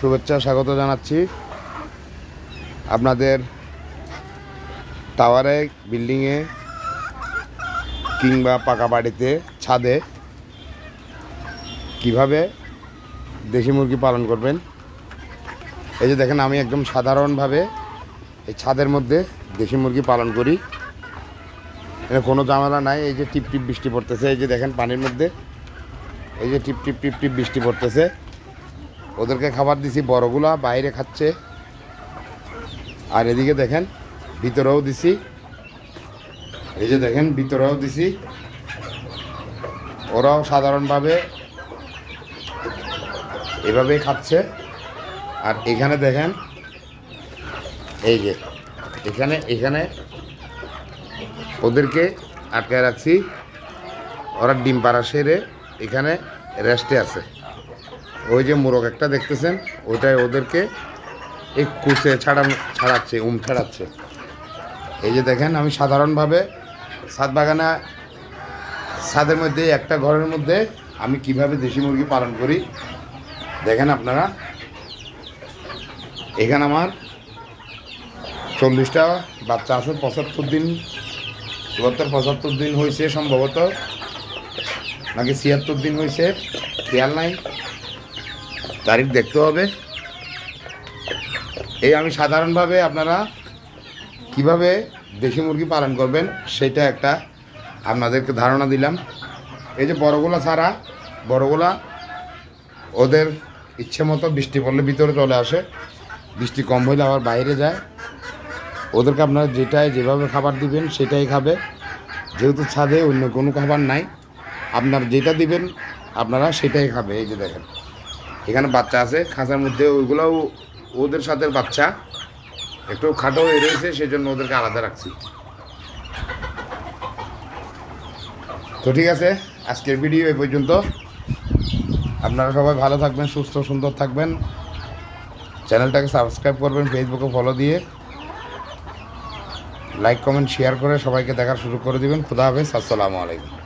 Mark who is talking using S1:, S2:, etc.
S1: শুভেচ্ছা স্বাগত জানাচ্ছি। আপনাদের টাওয়ারে, বিল্ডিংয়ে কিংবা পাকা বাড়িতে, ছাদে কিভাবে দেশি মুরগি পালন করবেন। এই যে দেখেন, আমি একদম সাধারণভাবে এই ছাদের মধ্যে দেশি মুরগি পালন করি। এখানে কোনো ঝামেলা নাই। এই যে টিপ টিপ বৃষ্টি পড়তেছে, এই যে দেখেন পানির মধ্যে, এই যে টিপ টিপ টিপ টিপ বৃষ্টি পড়তেছে। ওদেরকে খাবার দিছি, বড়গুলা বাইরে খাচ্ছে। আর এদিকে দেখেন ভিতরেও দিছি, এই যে দেখেন ভিতরেও দিছি। ওরাও সাধারণভাবে এভাবেই খাচ্ছে। আর এখানে দেখেন, এই যে এখানে এখানে ওদেরকে আটকায় রাখছি। ওরা ডিম পাড়া সেরে এখানে রেস্টে আছে। ওই যে মোরগ একটা দেখতেছেন, ওইটাই ওদেরকে এই কুচে ছাড়াচ্ছে, ছাড়াচ্ছে। এই যে দেখেন, আমি সাধারণভাবে ছাদ বাগানে, ছাদের মধ্যে একটা ঘরের মধ্যে আমি কিভাবে দেশি মুরগি পালন করি দেখেন আপনারা। এখানে আমার 40টা বাচ্চা আছে। 75 দিন, 75 দিন হয়েছে সম্ভবত, নাকি 76 দিন হয়েছে, খেয়াল নাই, তারিখ দেখতে হবে। এই আমি সাধারণভাবে আপনারা কিভাবে দেশি মুরগি পালন করবেন সেটা একটা আপনাদেরকে ধারণা দিলাম। এই যে বড়গুলা ছাড়া, বড়গুলা ওদের ইচ্ছে মতো বৃষ্টি পড়লে ভিতরে চলে আসে, বৃষ্টি কম হইলে আবার বাইরে যায়। ওদেরকে আপনারা যেভাবে খাবার দিবেন সেটাই খাবে, যেহেতু ছাদে অন্য কোনো খাবার নাই। আপনারা যেটা দিবেন আপনারা সেটাই খাবে। এই যে দেখেন এখানে বাচ্চা আছে খাঁচার মধ্যে, ওইগুলোও ওদের সাথে বাচ্চা, একটু খাটো হয়ে রয়েছে, সেই জন্য ওদেরকে আলাদা রাখছি। তো ঠিক আছে, আজকের ভিডিও এই পর্যন্ত। আপনারা সবাই ভালো থাকবেন, সুস্থ সুন্দর থাকবেন। চ্যানেলটাকে সাবস্ক্রাইব করবেন, ফেসবুকে ফলো দিয়ে লাইক কমেন্ট শেয়ার করে সবাইকে দেখার সুযোগ করে দিবেন। খুদা হাফেজ, আসসালামু আলাইকুম।